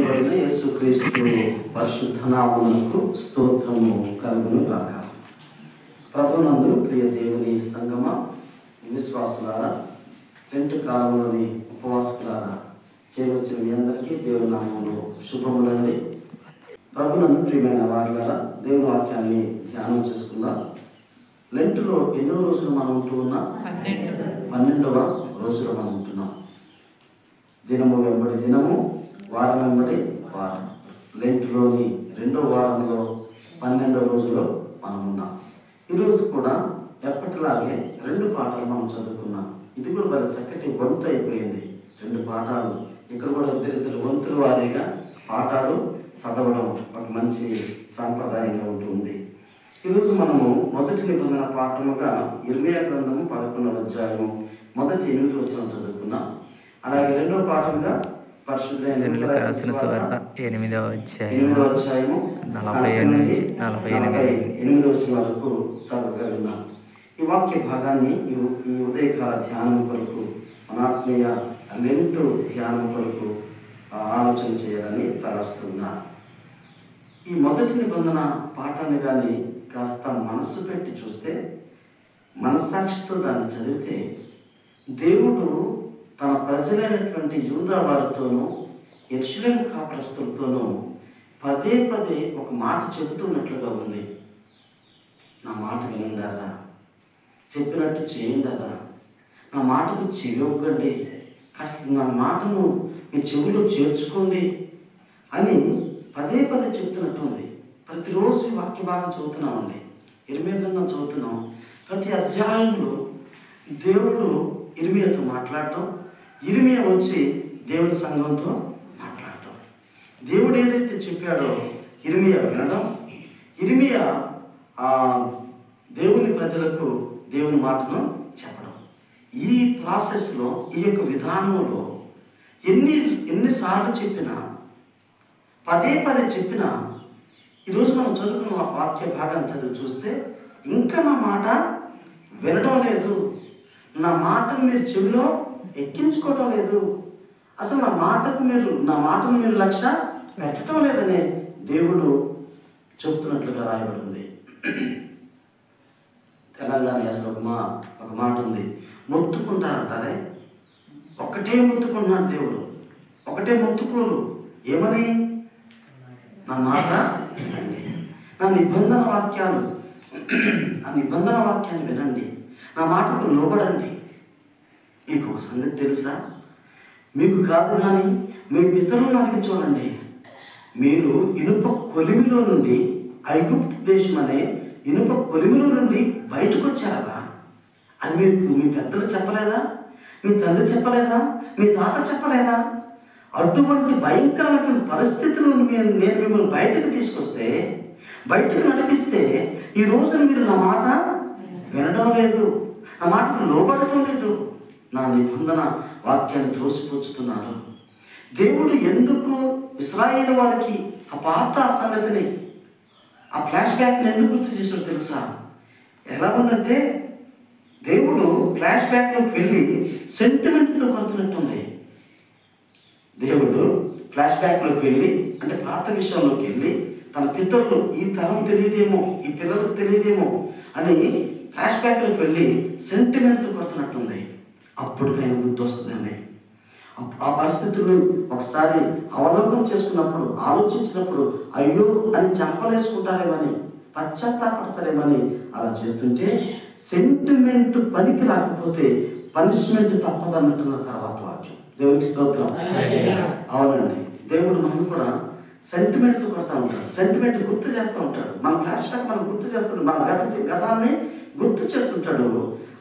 చేయబడిన యేసుక్రీస్తు పరిశుద్ధ నామమునకు స్తోత్రము కలుగును గాక. ప్రభునందు ప్రియ దేవుని సంగమ, విశ్వాసులారా, రెంటు కాలంలోని ఉపవాసులారా, చేయవచ్చిన మీ అందరికీ దేవుని నామములో శుభములండి. ప్రభునందు ప్రియమైన వారులారా, దేవుని వాక్యాన్ని ధ్యానం చేసుకుందాం. లెంటులో ఎన్నో రోజులు మనం ఉంటూ ఉన్నాం? 12వ రోజులో మనం ఉంటున్నాం. దినము వెంబడి దినము, వారం వెంబడి వారం. లెంటులోని 2వ వారంలో 12వ రోజులో మనం ఉన్నాం. ఈరోజు కూడా ఎప్పటిలాగే 2 పాఠాలు మనం చదువుకున్నాం. ఇది కూడా మరి చక్కటి వంతు అయిపోయింది. 2 పాఠాలు ఇక్కడ కూడా ఇద్దరు వంతుల వారీగా పాఠాలు చదవడం ఒక మంచి సాంప్రదాయంగా ఉంటుంది. ఈరోజు మనము మొదటి నిబంధన పాఠముగా ఇర్మీయా గ్రంథము 11వ అధ్యాయము మొదటి 8 వచనం చదువుకున్నాం. అలాగే 2వ పాఠంగా పరిశుద్ధమైన 8వ అధ్యాయము 47 నుంచి 48 వచనం వరకు చదువుగా విన్నాం. ఈ వాక్య భాగాన్ని ఈ ఉదయకాల ధ్యానం కొరకు, మన ఆత్మీయ లెంటు ధ్యానం కొరకు ఆలోచన చేయాలని తలస్తున్నారు. ఈ మొదటి నిబంధన పాఠాన్ని కానీ కాస్త మనస్సు పెట్టి చూస్తే, మనస్సాక్షితో దాన్ని చదివితే, దేవుడు తన ప్రజలైనటువంటి యూదా వారితోనూ యెరూషలేము కాపరస్తులతోనూ పదే పదే ఒక మాట చెబుతున్నట్లుగా ఉంది. నా మాట వినండారా, చెప్పినట్టు చేయండారా, నా మాటకు చెవివ్వండి, కాస్త నా మాటను మీ చెవిలో చేర్చుకోండి అని పదే పదే చెప్తున్నట్టుంది. ప్రతిరోజు ఈ వాక్య భాగం చదువుతున్నామండి. ఇర్మీయా గ్రంథం చదువుతున్నాం. ప్రతి అధ్యాయంలో దేవుడు ఇర్మీయాతో మాట్లాడటం, ఇర్మీయా వచ్చి దేవుడి సంఘంతో మాట్లాడటం, దేవుడు ఏదైతే చెప్పాడో ఇర్మీయా వినడం, ఇర్మీయా దేవుని ప్రజలకు దేవుని మాటను చెప్పడం. ఈ ప్రాసెస్లో, ఈ యొక్క విధానంలో ఎన్నిసార్లు చెప్పినా, పదే పదే చెప్పినా, ఈరోజు మనం చదువుకున్న వాక్య భాగాన్ని చదివి చూస్తే ఇంకా నా మాట వినడం లేదు, నా మాటను మీరు చెవిలో ఎక్కించుకోవటం లేదు, అసలు నా మాటను మీరు లక్ష్య పెట్టడం లేదని దేవుడు చెబుతున్నట్లుగా రాయబడింది. తెలంగాణ అసలు ఒక మాట ఉంది, మొత్తుకుంటారంటారే, ఒక్కటే మొత్తుకుంటున్నాడు దేవుడు, ఒకటే మొత్తుకోలు. ఏమని? నా మాట వినండి, నా నిబంధన వాక్యాన్ని వినండి, నా మాటకు లోబడండి. మీకు ఒక సంగతి తెలుసా? మీకు కాదు కానీ మీ పితరులను అడిగి చూడండి. మీరు ఇనుప కొలిమిలో నుండి, ఐగుప్తు దేశం అనే ఇనుప కొలిమిలో నుండి బయటకు వచ్చారా? అది మీ పెద్దలు చెప్పలేదా? మీ తండ్రి చెప్పలేదా? మీ తాత చెప్పలేదా? అటువంటి భయంకరమైన పరిస్థితులు నేను మిమ్మల్ని బయటకు తీసుకొస్తే, బయటకు నడిపిస్తే, ఈ రోజున మీరు నా మాట వినడం లేదు, నా మాటకు లోబడటం లేదు, నా నిబంధన వాక్యాన్ని త్రోసిపుచ్చుతున్నారు. దేవుడు ఎందుకు ఇశ్రాయేలు వారికి ఆ పాత సంగతిని, ఆ ఫ్లాష్ బ్యాక్ని ఎందుకు గుర్తు చేశాడో తెలుసా? ఎలా ఉందంటే, దేవుడు ఫ్లాష్ బ్యాక్లోకి వెళ్ళి సెంటిమెంట్తో కొడుతున్నట్టుంది. దేవుడు ఫ్లాష్ బ్యాక్లోకి వెళ్ళి, అంటే పాత విషయంలోకి వెళ్ళి, తన పితరులు ఈ తరం తెలియదేమో, ఈ పిల్లలకు తెలియదేమో అని ఫ్లాష్ బ్యాక్లోకి వెళ్ళి సెంటిమెంట్తో కొడుతున్నట్టుంది. అప్పటికైనా గుర్తు వస్తుందండి. ఆ పరిస్థితులను ఒకసారి అవలోకనం చేసుకున్నప్పుడు, ఆలోచించినప్పుడు, అయ్యో అని చంపలేసుకుంటారేమని, పశ్చాత్తాపడతారేమని అలా చేస్తుంటే, సెంటిమెంట్ పనికి రాకపోతే పనిష్మెంట్ తప్పదన్నట్టున్న తర్వాత వాక్యం. దేవునికి స్తోత్రం. అవునండి, దేవుడు మనం కూడా సెంటిమెంట్తో కొడతా ఉంటాడు, సెంటిమెంట్ గుర్తు చేస్తూ ఉంటాడు. మన ఫ్లాష్ బ్యాక్ మనం గుర్తు చేస్తుంటాడు, మన గతాన్ని గుర్తు చేస్తుంటాడు.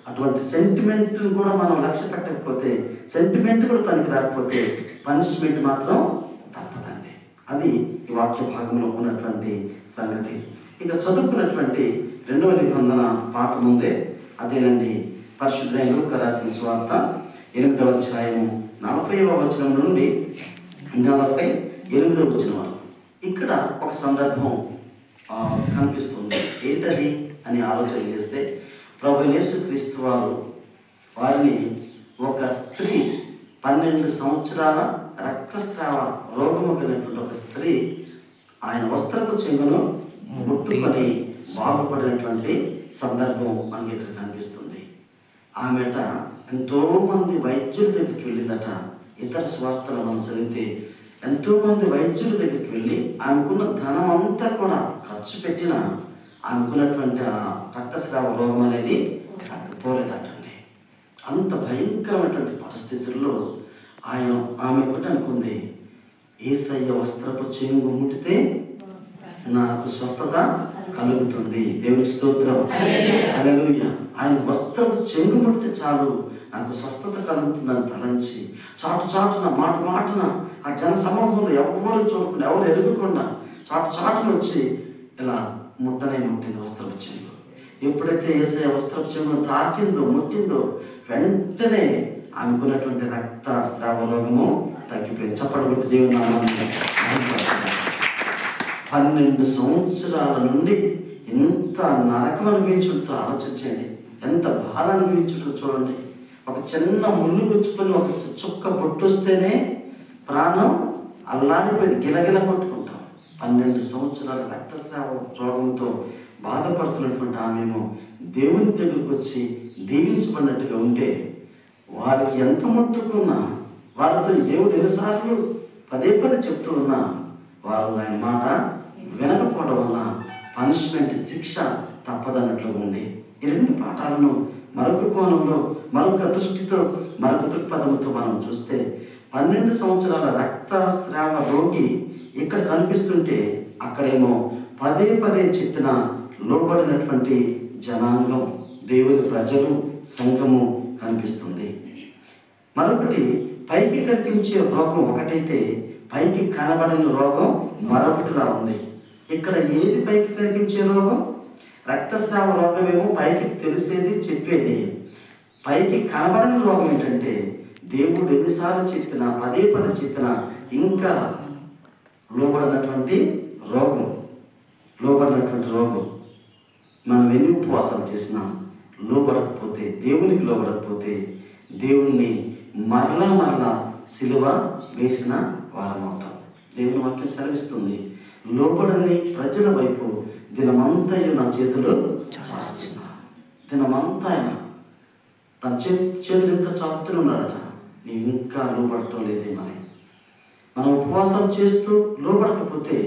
అటువంటి సెంటిమెంట్ కూడా మనం లక్ష్య పెట్టకపోతే, సెంటిమెంట్ కూడా పనికి రాకపోతే పనిష్మెంట్ మాత్రం తప్పదండి. అది ఈ వాక్య భాగంలో ఉన్నటువంటి సంగతి. ఇక చదువుకున్నటువంటి 2వ నిబంధన పాఠం ఉందే, అదేనండి పరిశుద్ధైన లూకా రాసిన సువార్త 8వ అధ్యాయము 40వ వచనం నుండి 48వ వచనం వరకు. ఇక్కడ ఒక సందర్భం కనిపిస్తుంది. ఏంటది అని ఆలోచన చేస్తే, ప్రభువైన యేసుక్రీస్తు వారిని ఒక స్త్రీ 12 సంవత్సరాల రక్తస్రావ రోగము కలిగినటువంటి ఒక స్త్రీ ఆయన వస్త్రపు చెంగును ముట్టుకొని బాగుపడినటువంటి సందర్భం మనకి ఇక్కడ కనిపిస్తుంది. ఆమెట ఎంతో మంది వైద్యుల దగ్గరికి వెళ్ళిందట. ఇతర స్వార్థలు మనం చదివితే ఎంతో మంది వైద్యుల దగ్గరికి వెళ్ళి ఆమెకున్న ధనం అంతా కూడా ఖర్చు పెట్టినా ఆమెకున్నటువంటి ఆ రక్తస్రావ రోగం అనేది తగ్గపోలేదటండి. అంత భయంకరమైనటువంటి పరిస్థితుల్లో ఆమె ఒకటి అనుకుంది, యేసయ్య వస్త్రపు చెంగు ముట్టితే నాకు స్వస్థత కలుగుతుంది. దేవునికి స్తోత్రం. హల్లెలూయా. ఆయన వస్త్రపు చెంగు ముట్టితే చాలు నాకు స్వస్థత కలుగుతుందని తలంచి చాటున మాటన ఆ జన సమూహంలో ఎవరు చూడకుండా ఎవరు ఎరగకుండా చాటున వచ్చి ఇలా ముట్టింది వస్త్రపు చెంగు. ఎప్పుడైతే యేసయ్య వస్త్రపు చెంగును తాకిందో ముట్టిందో వెంటనే ఆమెకున్నటువంటి రక్తస్రావ రోగము తగ్గిపోయింది. చప్పటి దేవుని నామాన్ని 12 సంవత్సరాల నుండి ఎంత నరకం అనిపించుంటుందో ఆలోచించండి. ఎంత బాధ అనిపించుంటుందో చూడండి. ఒక చిన్న ముళ్ళు గుచ్చుకొని ఒక చుక్క బొట్టు వస్తేనే ప్రాణం అల్లాడిపోయింది, గిలగిల కొట్టుకుంటాం. 12 సంవత్సరాల రక్తస్రావ రోగంతో బాధపడుతున్నటువంటి ఆమెను దేవుని దగ్గరికి వచ్చి దీవించబడినట్టుగా ఉంటే వారికి ఎంత మొత్తుకున్నా, వారితో దేవుడు ఎన్నిసార్లు పదే చెప్తూ ఉన్నా వారు ఆయన మాట వినకపోవడం వల్ల పనిష్మెంట్, శిక్ష తప్పదన్నట్లుగా ఉంది. ఈ 2 పాఠాలను మరొక కోణంలో, మరొక దృష్టితో, మరొక దృక్పథంతో మనం చూస్తే 12 సంవత్సరాల రక్తస్రావ రోగి ఇక్కడ కనిపిస్తుంటే అక్కడేమో పదే చెప్పిన లోబడినటువంటి జనాంగం, దేవుని ప్రజలు, సంఘము కనిపిస్తుంది. మరొకటి పైకి కనిపించే రోగం ఒకటైతే పైకి కనబడని రోగం మరొకటిలా ఉంది. ఇక్కడ ఏది పైకి కనిపించే రోగం? రక్తస్రావ రోగమేమో పైకి తెలిసేది, చెప్పేది. పైకి కనబడని రోగం ఏంటంటే దేవుడు ఎన్నిసార్లు చెప్పినా, పదే చెప్పినా ఇంకా లోబడినటువంటి రోగం. మనం ఎన్ని ఉపవాసాలు చేసినా లోబడకపోతే, దేవునికి లోబడకపోతే దేవుణ్ణి మరలా సిలువ వేసిన వారమవుతాం. దేవుని వాక్యం సెలవిస్తుంది, లోబడని ప్రజల వైపు దినమంతయు నా చేతులు చాచుచున్నా. దినమంతా తన చేతులు ఇంకా చాపుతూనే ఉన్నాడట. నీవు ఇంకా లోబడటం లేదేమని. మనం ఉపవాసం చేస్తూ లోబడకపోతే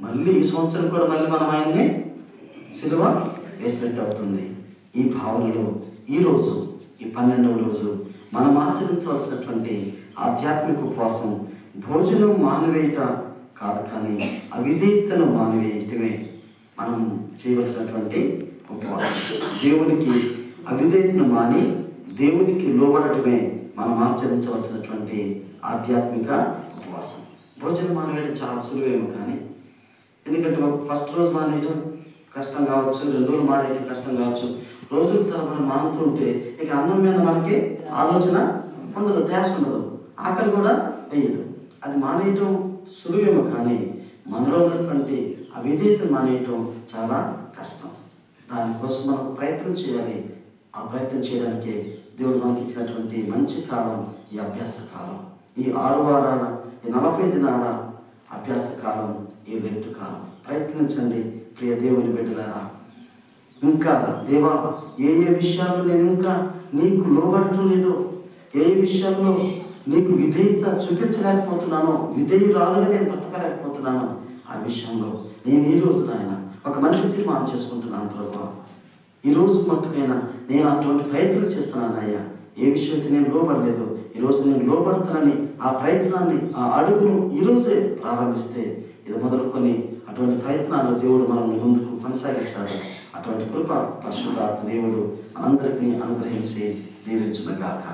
మళ్ళీ ఈ సంవత్సరం కూడా మళ్ళీ మనం ఆయన్ని సిలువ వేసినట్టు అవుతుంది. ఈ భావనలో ఈరోజు, ఈ 12వ రోజు మనం ఆచరించవలసినటువంటి ఆధ్యాత్మిక ఉపవాసం భోజనం మానివేయట కాదు, కానీ అవిధేయతను మానివేయటమే మనం చేయవలసినటువంటి ఉపవాసం. దేవునికి అవిధేయతను మాని దేవునికి లోబడటమే మనం ఆచరించవలసినటువంటి ఆధ్యాత్మిక ఉపవాసం. భోజనం మానివేయడం చాలా సులువేమో, కానీ ఎందుకంటే ఫస్ట్ రోజు మానేయడం కష్టం కావచ్చు, 2 రోజులు మానేయడం కష్టం కావచ్చు. రోజుల తరబడి మానుతూ ఉంటే ఇక అన్నం మీద మనకి ఆలోచన ఉండదు, ధ్యాస ఉండదు, ఆకలి కూడా వేయదు. అది మానేయటం సులువేమో, కానీ మనలో ఉన్నటువంటి అవిధేయతను మానేయటం చాలా కష్టం. దానికోసం మనం ప్రయత్నం చేయాలి. ఆ ప్రయత్నం చేయడానికి దేవుడు మనకి ఇచ్చినటువంటి మంచి కాలం ఈ అభ్యాస కాలం. ఈ 6 వారాల, ఈ 40 దినాల అభ్యాస కాలం, ఈ లెంటు కాలం. ప్రయత్నించండి ప్రియ దేవుని బిడ్డలారా. ఇంకా దేవా, ఏ విషయాల్లో నేను ఇంకా నీకు లోబడటం లేదో, ఏ విషయాల్లో నీకు విధేయత చూపించలేకపోతున్నానో, విధేయురాలుగా నేను బ్రతకలేకపోతున్నానో, ఆ విషయంలో నేను ఈ రోజు నాయన ఒక మంచి తీర్మానం చేసుకుంటున్నాను ప్రభువా. ఈరోజు మట్టుకైనా నేను అటువంటి ప్రయత్నం చేస్తున్నాను అయ్యా. ఏ విషయం అయితే నేను లోబడలేదు, ఈరోజు నేను లోబడతానని ఆ ప్రయత్నాన్ని, ఆ అడుగును ఈరోజే ప్రారంభిస్తే ఇది మొదలుకొని అటువంటి ప్రయత్నాల్లో దేవుడు మనల్ని ముందుకు కొనసాగిస్తాడు. అటువంటి కృప పరిశుద్ధాత్మ దేవుడు అందరికీ అనుగ్రహించి దీవించునుగాక.